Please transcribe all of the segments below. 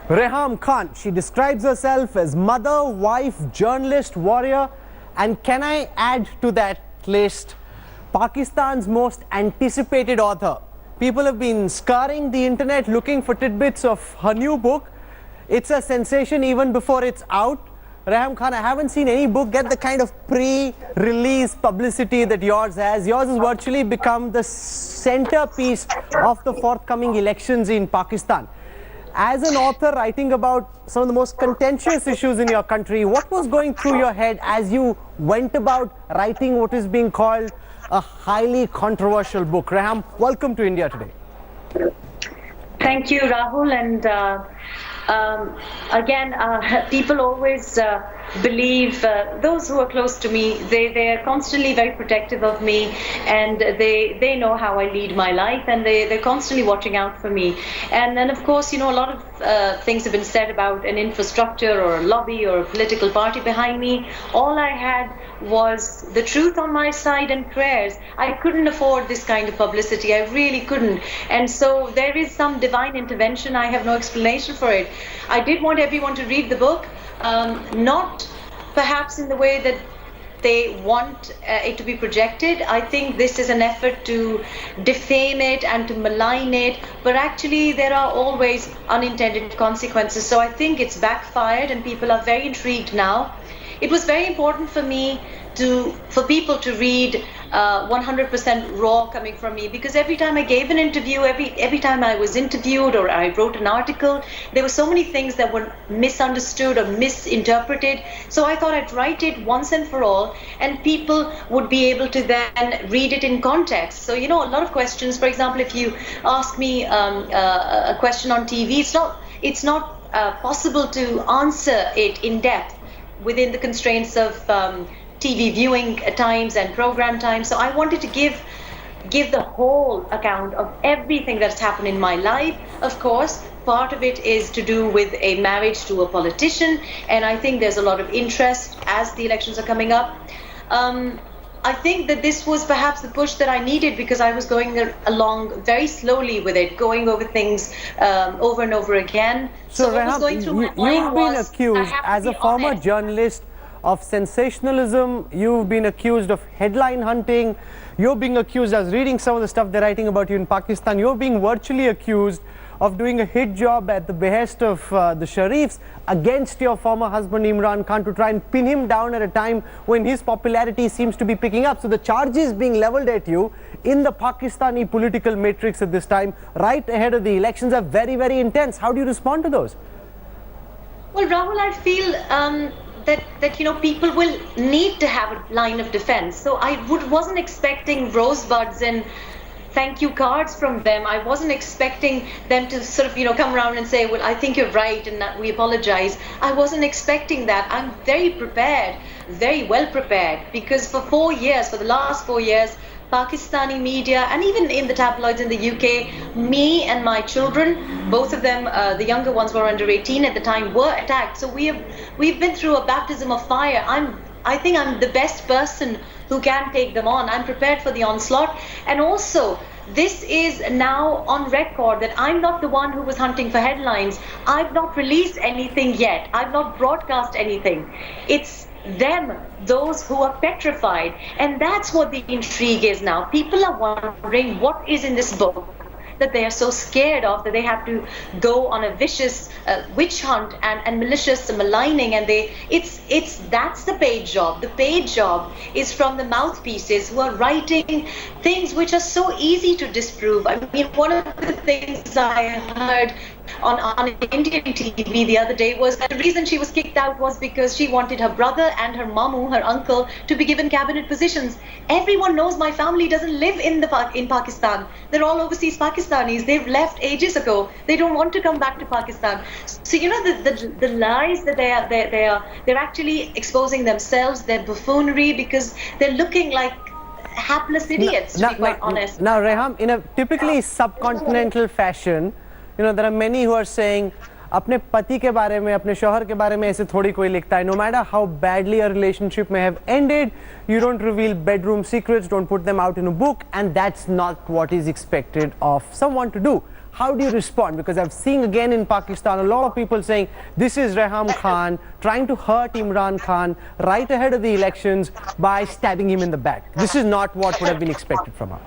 Reham Khan, she describes herself as mother, wife, journalist, warrior, and can I add to that list, Pakistan's most anticipated author. People have been scouring the internet looking for tidbits of her new book. It's a sensation even before it's out. Reham Khan, I haven't seen any book get the kind of pre-release publicity that yours has. Yours has virtually become the centerpiece of the forthcoming elections in Pakistan. As an author writing about some of the most contentious issues in your country, what was going through your head as you went about writing what is being called a highly controversial book? Reham, welcome to India today. Thank you, Rahul. And again, people always believe, those who are close to me, they are constantly very protective of me, and they know how I lead my life, and they're constantly watching out for me. And then, of course, you know, a lot of things have been said about an infrastructure or a lobby or a political party behind me. All I had was the truth on my side and prayers. I couldn't afford this kind of publicity. I really couldn't. And so there is some divine intervention. I have no explanation for it. I did want everyone to read the book, not perhaps in the way that they want it to be projected. I think this is an effort to defame it and to malign it, but actually there are always unintended consequences. So I think it's backfired and people are very intrigued now. It was very important for me for people to read 100% raw coming from me, because every time I gave an interview, every time I was interviewed or I wrote an article, there were so many things that were misunderstood or misinterpreted. So I thought I'd write it once and for all, and people would be able to then read it in context. So, you know, a lot of questions, for example, if you ask me a question on TV, it's not possible to answer it in depth within the constraints of TV viewing times and program times. So I wanted to give the whole account of everything that's happened in my life. Of course, part of it is to do with a marriage to a politician, and I think there's a lot of interest as the elections are coming up. I think that this was perhaps the push that I needed, because I was going along very slowly with it, going over things over and over again. So what was going through my mind you've been accused as a former journalist of sensationalism. You've been accused of headline hunting. You're being accused, I was reading some of the stuff they're writing about you in Pakistan, you're being virtually accused of doing a hit job at the behest of the Sharifs against your former husband Imran Khan to try and pin him down at a time when his popularity seems to be picking up. So the charges being leveled at you in the Pakistani political matrix at this time, right ahead of the elections, are very, very intense. How do you respond to those? Well, Rahul, I feel that you know, people will need to have a line of defense. So I wasn't expecting rosebuds and thank you cards from them. I wasn't expecting them to sort of, you know, come around and say, well, I think you're right and we apologize. I wasn't expecting that. I'm very prepared, very well prepared, because for the last 4 years, Pakistani media and even in the tabloids in the UK, me and my children, both of them, the younger ones were under 18 at the time, were attacked. So we've been through a baptism of fire. I think I'm the best person who can take them on. I'm prepared for the onslaught. And also, this is now on record that I'm not the one who was hunting for headlines. I've not released anything yet. I've not broadcast anything. It's them, those who are petrified. And that's what the intrigue is now. People are wondering what is in this book that they are so scared of, that they have to go on a vicious witch hunt and malicious maligning, and that's the paid job. The paid job is from the mouthpieces who are writing things which are so easy to disprove. I mean, one of the things I heard on Indian TV the other day was that the reason she was kicked out was because she wanted her brother and her mamu, her uncle, to be given cabinet positions. Everyone knows my family doesn't live in Pakistan. They're all overseas Pakistanis. They've left ages ago. They don't want to come back to Pakistan. So you know, the lies that they're actually exposing themselves, their buffoonery, because they're looking like hapless idiots, to be quite honest. Now, Reham, in a typically subcontinental fashion, you know, there are many who are saying अपने पति के बारे में, अपने शौहर के बारे में ऐसे थोड़ी कोई लिखता है. No matter how badly a relationship may have ended, you don't reveal bedroom secrets, don't put them out in a book, and that's not what is expected of someone to do. How do you respond? Because I've seen again in Pakistan a lot of people saying this is Reham Khan trying to hurt Imran Khan right ahead of the elections by stabbing him in the back. This is not what would have been expected from her.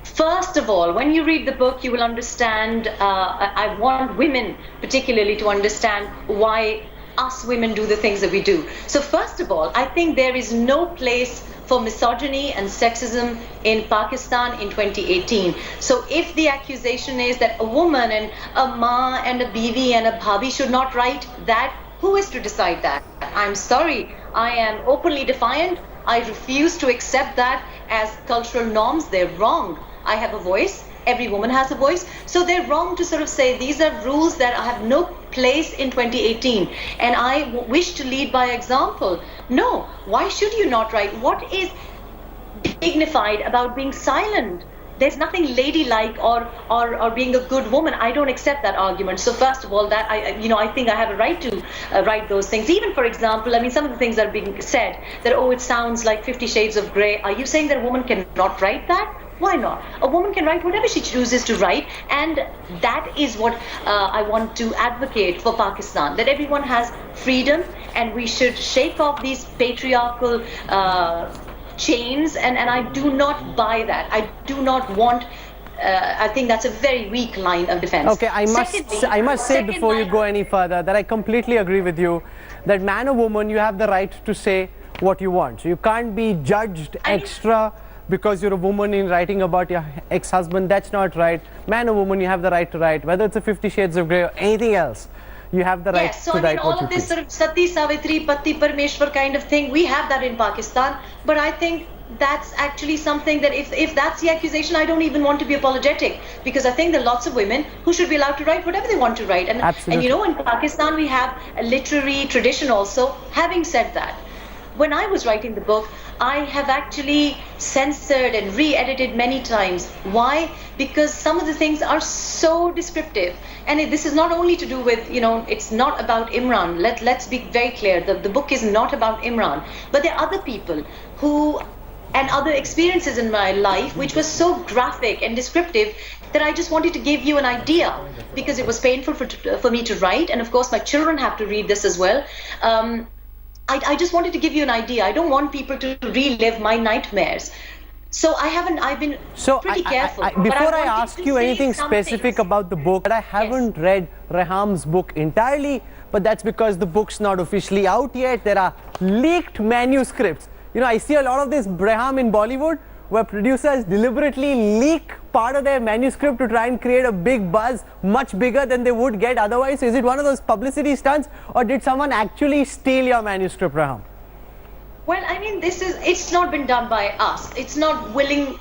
First of all, when you read the book, you will understand, I want women particularly to understand why us women do the things that we do. So first of all, I think there is no place for misogyny and sexism in Pakistan in 2018. So if the accusation is that a woman and a ma and a biwi and a bhabi should not write that, who is to decide that? I'm sorry, I am openly defiant. I refuse to accept that as cultural norms. They're wrong. I have a voice. Every woman has a voice. So they're wrong to sort of say these are rules that have no place in 2018. And I wish to lead by example. No, why should you not write? What is dignified about being silent? There's nothing ladylike or being a good woman. I don't accept that argument. So first of all, that I think I have a right to write those things. Even for example, I mean, some of the things that are being said that, oh, it sounds like 50 Shades of Grey. Are you saying that a woman cannot write that? Why not? A woman can write whatever she chooses to write, and that is what I want to advocate for Pakistan, that everyone has freedom, and we should shake off these patriarchal chains, and I do not buy that. I do not want. I think that's a very weak line of defense. Okay, I must say before you go any further that I completely agree with you that man or woman, you have the right to say what you want. So you can't be judged extra because you're a woman in writing about your ex-husband. That's not right. Man or woman, you have the right to write, whether it's a 50 Shades of Grey or anything else. You have the right to write all of this sort of Sati Savitri Pati Parmeshwar kind of thing, we have that in Pakistan. But I think that's actually something that if that's the accusation, I don't even want to be apologetic, because I think there are lots of women who should be allowed to write whatever they want to write. And you know, in Pakistan we have a literary tradition also. Having said that, when I was writing the book, I have actually censored and re-edited many times. Why? Because some of the things are so descriptive. And this is not only to do with, it's not about Imran. Let's be very clear. The book is not about Imran. But there are other people and other experiences in my life which was so graphic and descriptive that I just wanted to give you an idea, because it was painful for me to write. And of course, my children have to read this as well. I just wanted to give you an idea. I don't want people to relive my nightmares. So I've been pretty careful. Before I ask you anything specific about the book, I haven't read Reham's book entirely, but that's because the book's not officially out yet. There are leaked manuscripts. I see a lot of this Reham in Bollywood, where producers deliberately leak part of their manuscript to try and create a big buzz, much bigger than they would get otherwise. Is it one of those publicity stunts, or did someone actually steal your manuscript, Reham? Well, I mean, it's not been done by us. It's not willingly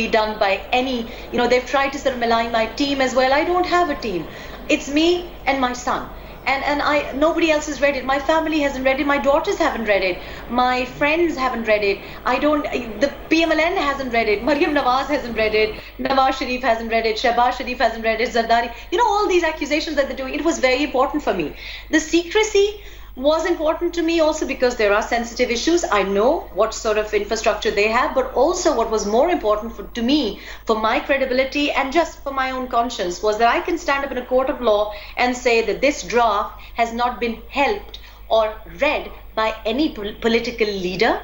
done by any, they've tried to sort of malign my team as well. I don't have a team. It's me and my son. And nobody else has read it. My family hasn't read it. My daughters haven't read it. My friends haven't read it. The PMLN hasn't read it. Maryam Nawaz hasn't read it. Nawaz Sharif hasn't read it. Shehbaz Sharif hasn't read it. Zardari. All these accusations that they're doing. It was very important for me. The secrecy was important to me also because there are sensitive issues. I know what sort of infrastructure they have, but also what was more important to me, for my credibility and just for my own conscience, was that I can stand up in a court of law and say that this draft has not been helped or read by any political leader,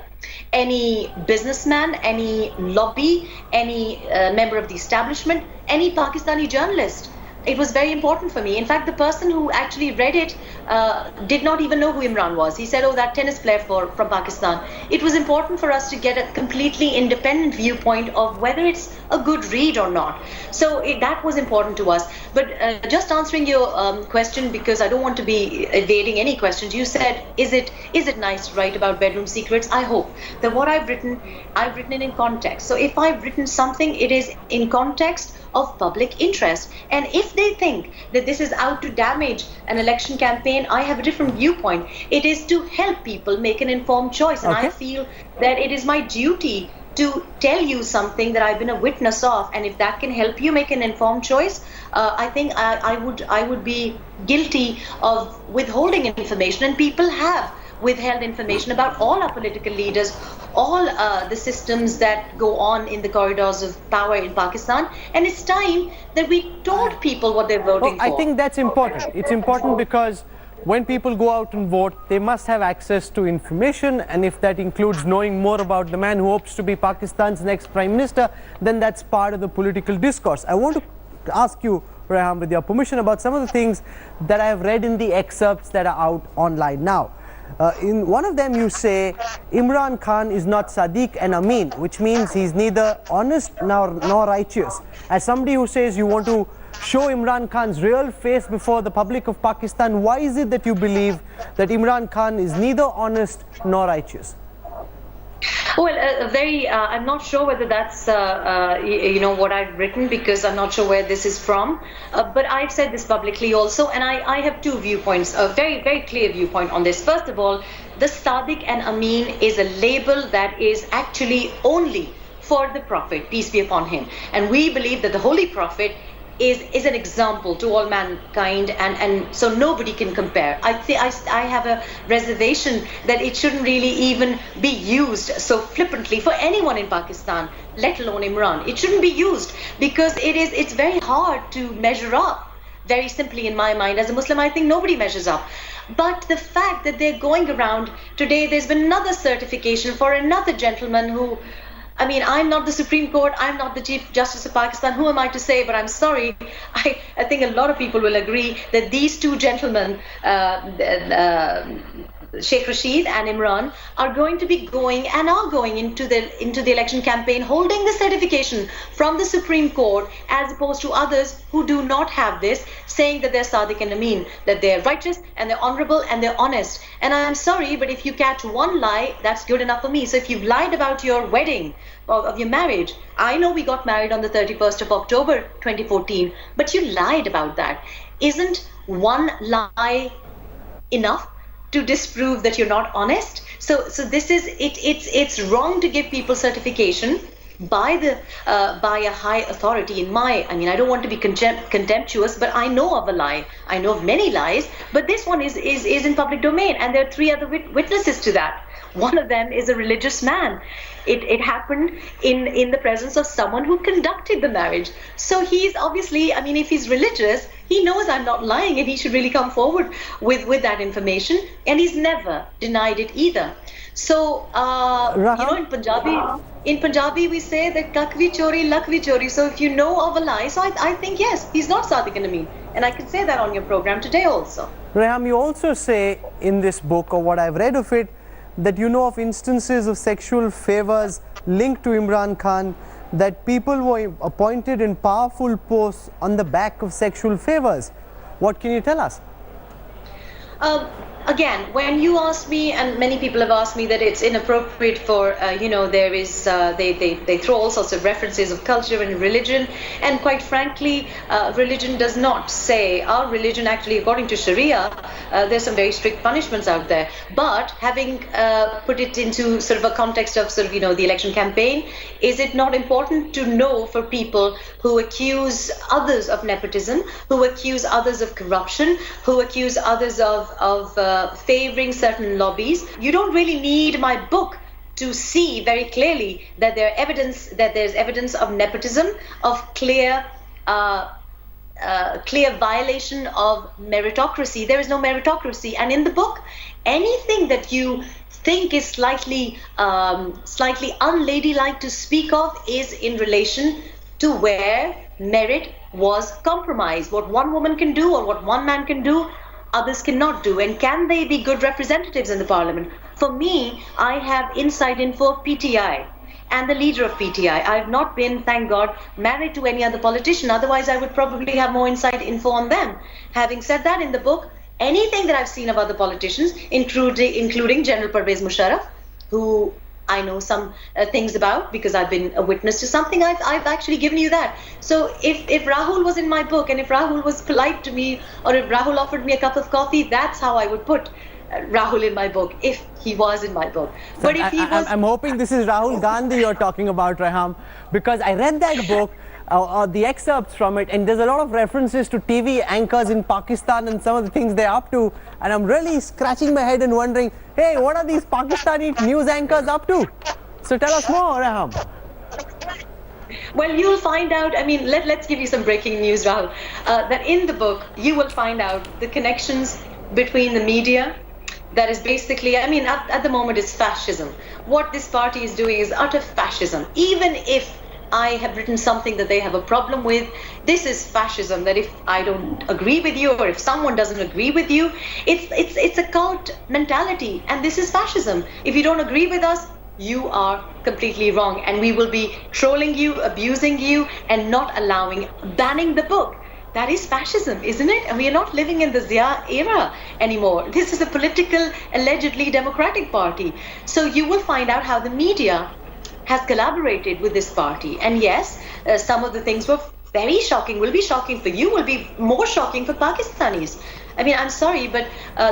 any businessman, any lobby, any member of the establishment, any Pakistani journalist. It was very important for me. In fact, the person who actually read it did not even know who Imran was. He said, oh, that tennis player from Pakistan. It was important for us to get a completely independent viewpoint of whether it's a good read or not. So that was important to us. But just answering your question, because I don't want to be evading any questions, you said, is it nice to write about bedroom secrets? I hope that what I've written it in context. So if I've written something, it is in context of public interest. And if they think that this is out to damage an election campaign, I have a different viewpoint. It is to help people make an informed choice. And I feel that it is my duty to tell you something that I've been a witness of, and if that can help you make an informed choice, I think I would be guilty of withholding information, and people have withheld information about all our political leaders, all the systems that go on in the corridors of power in Pakistan, and it's time that we told people what they're voting for. I think that's important. It's important because when people go out and vote, they must have access to information, and if that includes knowing more about the man who hopes to be Pakistan's next Prime Minister, then that's part of the political discourse. I want to ask you, Reham, with your permission, about some of the things that I have read in the excerpts that are out online now. In one of them you say Imran Khan is not Sadiq and Amin, which means he's neither honest nor righteous. As somebody who says you want to show Imran Khan's real face before the public of Pakistan, why is it that you believe that Imran Khan is neither honest nor righteous? Well, I'm not sure whether that's, what I've written, because I'm not sure where this is from. But I've said this publicly also, and I have two viewpoints, a very, very clear viewpoint on this. First of all, the Sadiq and Amin is a label that is actually only for the Prophet, peace be upon him. And we believe that the Holy Prophet is an example to all mankind, and so nobody can compare. I have a reservation that it shouldn't really even be used so flippantly for anyone in Pakistan, let alone Imran. It shouldn't be used because it's very hard to measure up. Very simply, in my mind, as a Muslim, I think nobody measures up. But the fact that they're going around today, there's been another certification for another gentleman who, I mean, I'm not the Supreme Court, I'm not the Chief Justice of Pakistan, who am I to say? But I'm sorry, I think a lot of people will agree that these two gentlemen, Sheikh Rashid and Imran, are going to be going into the election campaign holding the certification from the Supreme Court, as opposed to others who do not have this, saying that they're Sadiq and Amin, that they're righteous and they're honorable and they're honest. And I'm sorry, but if you catch one lie, that's good enough for me. So if you've lied about your wedding, of your marriage, I know we got married on the 31st of October 2014, but you lied about that. Isn't one lie enough to disprove that you're not honest? So this is it. It's wrong to give people certification by a high authority. I don't want to be contemptuous, but I know of a lie. I know of many lies, but this one is in public domain, and there are three other witnesses to that. One of them is a religious man. It happened in the presence of someone who conducted the marriage. So he's obviously, if he's religious, he knows I'm not lying, and he should really come forward with that information. And he's never denied it either. So, in Punjabi we say that kak vi chori, lak vi chori. So if you know of a lie, so I think yes, he's not Sadiq and Amin. And I can say that on your program today also. Reham, you also say in this book, or what I've read of it, that you know of instances of sexual favors linked to Imran Khan, that people were appointed in powerful posts on the back of sexual favors. What can you tell us? Again, when you ask me, and many people have asked me, that it's inappropriate for, there is, they throw all sorts of references of culture and religion, and quite frankly, religion does not say, our religion actually, according to Sharia, there's some very strict punishments out there. But having put it into sort of a context of the election campaign, is it not important to know for people who accuse others of nepotism, who accuse others of corruption, who accuse others of favoring certain lobbies? You don't really need my book to see very clearly that there's evidence of nepotism, of clear violation of meritocracy. There is no meritocracy, and in the book, anything that you think is slightly unladylike to speak of is in relation to where merit was compromised. What one woman can do or what one man can do, others cannot do. And can they be good representatives in the parliament? For me, I have inside info of PTI and the leader of PTI. I have not been, thank God, married to any other politician. Otherwise, I would probably have more inside info on them. Having said that, in the book, anything that I've seen of other politicians, including General Pervez Musharraf, who I know some things about because I've been a witness to something, I've actually given you that. So if Rahul was in my book, and if Rahul was polite to me, or if Rahul offered me a cup of coffee, that's how I would put Rahul in my book, if he was in my book. But if he was... I'm hoping this is Rahul Gandhi you're talking about, Reham, because I read that book, the excerpts from it, and there's a lot of references to TV anchors in Pakistan and some of the things they're up to, and I'm really scratching my head and wondering, hey, what are these Pakistani news anchors up to? So tell us more, Reham. Well, you'll find out, I mean, let's give you some breaking news, Rahul, that in the book, you will find out the connections between the media. That is basically, I mean, at the moment it's fascism. What this party is doing is utter fascism. Even if I have written something that they have a problem with, this is fascism, that if I don't agree with you, or if someone doesn't agree with you, it's a cult mentality, and this is fascism. If you don't agree with us, you are completely wrong, and we will be trolling you, abusing you, and not banning the book. That is fascism, isn't it? And we are not living in the Zia era anymore. This is a political, allegedly democratic party. So you will find out how the media has collaborated with this party. And yes, some of the things were very shocking, will be shocking for you, will be more shocking for Pakistanis. I mean, I'm sorry, but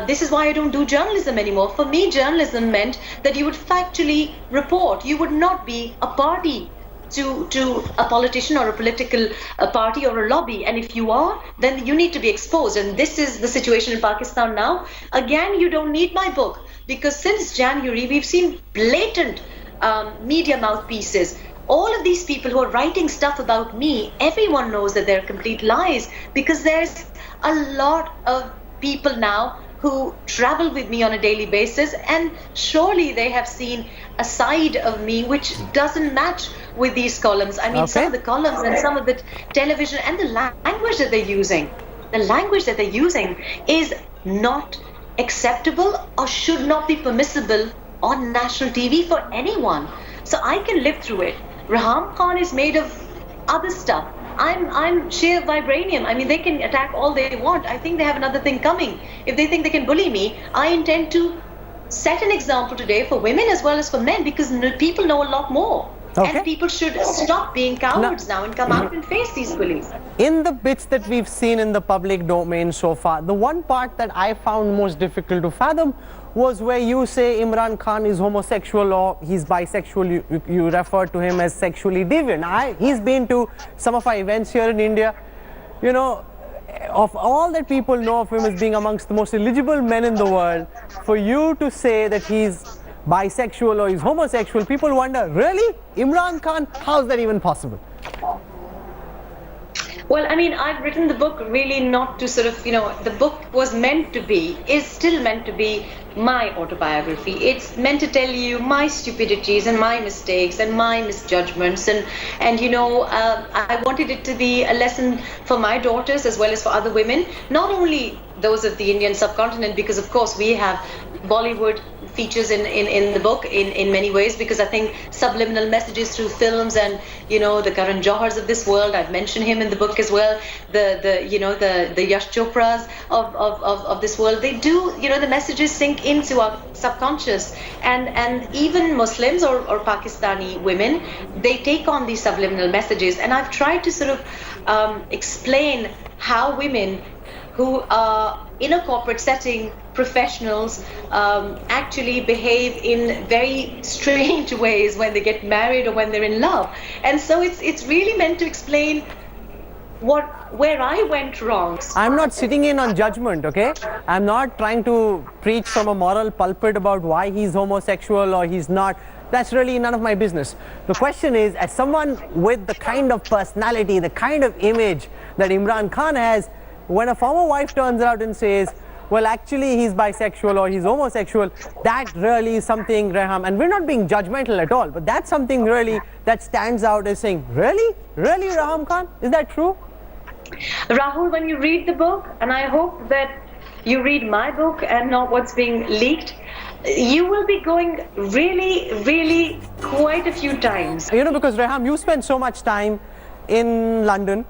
this is why I don't do journalism anymore. For me, journalism meant that you would factually report. You would not be a party to a politician or a political party or a lobby. And if you are, then you need to be exposed. And this is the situation in Pakistan now. Again, you don't need my book, because since January, we've seen blatant media mouthpieces. All of these people who are writing stuff about me, everyone knows that they're complete lies, because there's a lot of people now who travel with me on a daily basis, and surely they have seen a side of me which doesn't match with these columns. I mean, some of the columns and some of the television and the language that they're using is not acceptable or should not be permissible on national TV for anyone. So I can live through it. Reham Khan is made of other stuff. I'm sheer vibranium. I mean, they can attack all they want. I think they have another thing coming. If they think they can bully me, I intend to set an example today for women as well as for men, because people know a lot more. And people should stop being cowards now and come out and face these bullies. In the bits that we've seen in the public domain so far, the one part that I found most difficult to fathom was where you say Imran Khan is homosexual or he's bisexual. You refer to him as sexually deviant. He's been to some of our events here in India. You know, of all that people know of him as being amongst the most eligible men in the world, for you to say that he's bisexual or he's homosexual, people wonder, really? Imran Khan? How's that even possible? Well, I mean, I've written the book really not to sort of, the book was meant to be, is still meant to be my autobiography. It's meant to tell you my stupidities and my mistakes and my misjudgments. And I wanted it to be a lesson for my daughters as well as for other women, not only those of the Indian subcontinent, because of course we have Bollywood features in the book in many ways, because I think subliminal messages through films and the Karan Johars of this world, I've mentioned him in the book as well, the Yash Chopras of this world, they do, the messages sink into our subconscious, and even Muslims or Pakistani women, they take on these subliminal messages. And I've tried to sort of explain how women who are in a corporate setting, professionals, actually behave in very strange ways when they get married or when they're in love. And so it's really meant to explain where I went wrong. I'm not sitting in on judgment, okay? I'm not trying to preach from a moral pulpit about why he's homosexual or he's not. That's really none of my business. The question is, as someone with the kind of personality, the kind of image that Imran Khan has, when a former wife turns out and says, well, actually he's bisexual or he's homosexual, that really is something, Reham, and we're not being judgmental at all, but that's something really that stands out as saying, really? Really, Reham Khan? Is that true? Rahul, when you read the book, and I hope that you read my book and not what's being leaked, you will be going really, really quite a few times. Because Reham, you spend so much time in London.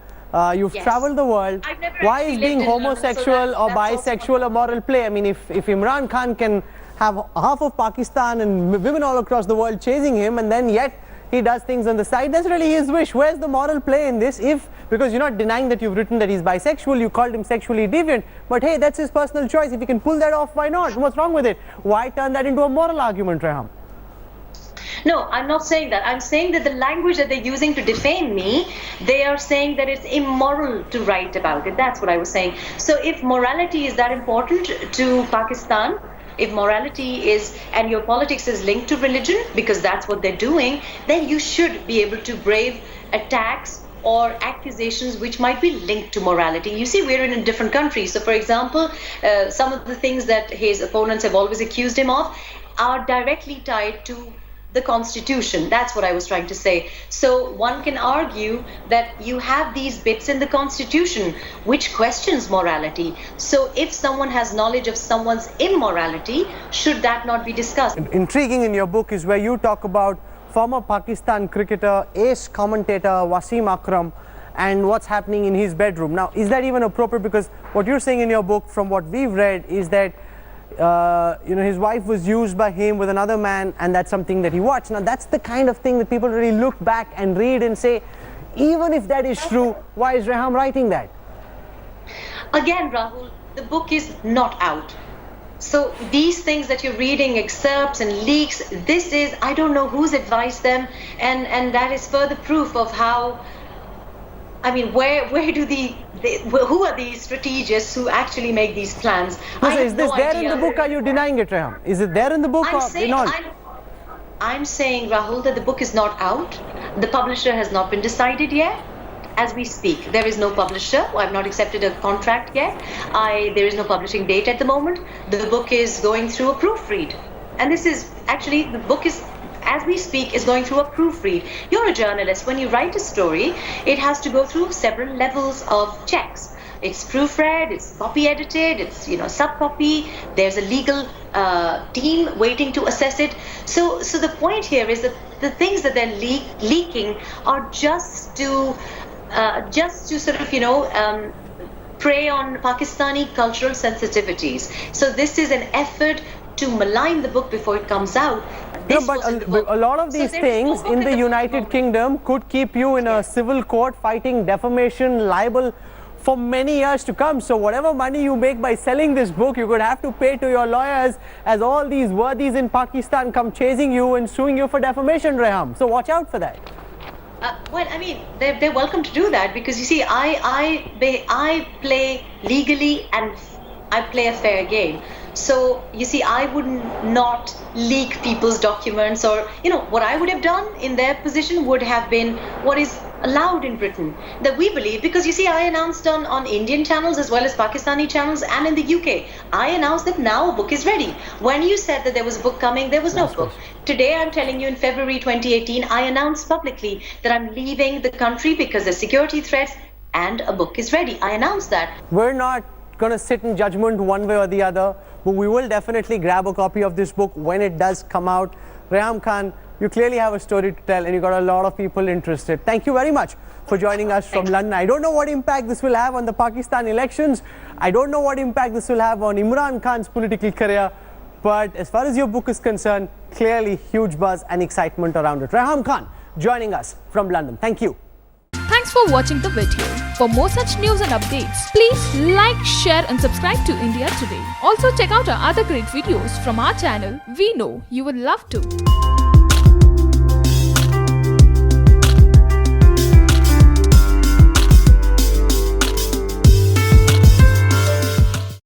You've traveled the world. Why is being homosexual or bisexual a moral play? I mean, if Imran Khan can have half of Pakistan and women all across the world chasing him, and then yet he does things on the side. That's really his wish. Where's the moral play in this? Because you're not denying that you've written that he's bisexual, you called him sexually deviant, but hey, that's his personal choice. If he can pull that off, why not? What's wrong with it? Why turn that into a moral argument, Reham? No, I'm not saying that. I'm saying that the language that they're using to defame me, they are saying that it's immoral to write about it. That's what I was saying. So if morality is that important to Pakistan, if morality is, and your politics is linked to religion, because that's what they're doing, then you should be able to brave attacks or accusations which might be linked to morality. You see, we're in a different country. So for example, some of the things that his opponents have always accused him of are directly tied to the Constitution. That's what I was trying to say. So one can argue that you have these bits in the Constitution which questions morality. So if someone has knowledge of someone's immorality, should that not be discussed? Intriguing in your book is where you talk about former Pakistan cricketer, ace commentator Wasim Akram, and what's happening in his bedroom. Now, is that even appropriate? Because what you're saying in your book, from what we've read, is that his wife was used by him with another man, and that's something that he watched. Now, that's the kind of thing that people really look back and read and say, even if that is true, why is Reham writing that? Again, Rahul, the book is not out. So these things that you're reading, excerpts and leaks, this is, I don't know who's advised them, and that is further proof of how, I mean, where do who are these strategists who actually make these plans? No, so is this there in the book? Are you denying it, Reham? Is it there in the book or not? I'm saying, Rahul, that the book is not out. The publisher has not been decided yet. As we speak, there is no publisher. I've not accepted a contract yet. There is no publishing date at the moment. The book is going through a proofread. And this is actually, the book is, as we speak, is going through a proofread. You're a journalist. When you write a story, it has to go through several levels of checks. It's proofread, it's copy edited, it's sub-copy. There's a legal team waiting to assess it. So the point here is that the things that they're leaking are just to sort of prey on Pakistani cultural sensitivities. So this is an effort to malign the book before it comes out. No, but a lot of these things in the United Kingdom could keep you in a civil court fighting defamation, libel for many years to come. So whatever money you make by selling this book, you could have to pay to your lawyers as all these worthies in Pakistan come chasing you and suing you for defamation, Reham. So watch out for that. Well, I mean, they're welcome to do that, because you see, I play legally and I play a fair game. So you see, I would not leak people's documents, or what I would have done in their position would have been what is allowed in Britain, that we believe, because you see, I announced on Indian channels as well as Pakistani channels, and in the UK, I announced that now a book is ready. When you said that there was a book coming, there was no book. Today, I'm telling you, in February 2018, I announced publicly that I'm leaving the country because there's security threats, and a book is ready. I announced that. We're not going to sit in judgment one way or the other, but we will definitely grab a copy of this book when it does come out. Reham Khan, you clearly have a story to tell, and you got a lot of people interested. Thank you very much for joining us from London. I don't know what impact this will have on the Pakistan elections. I don't know what impact this will have on Imran Khan's political career. But as far as your book is concerned, clearly huge buzz and excitement around it. Reham Khan joining us from London. Thank you. Thanks for watching the video. For more such news and updates, please like, share and subscribe to India Today. Also check out our other great videos from our channel. We know you will love to.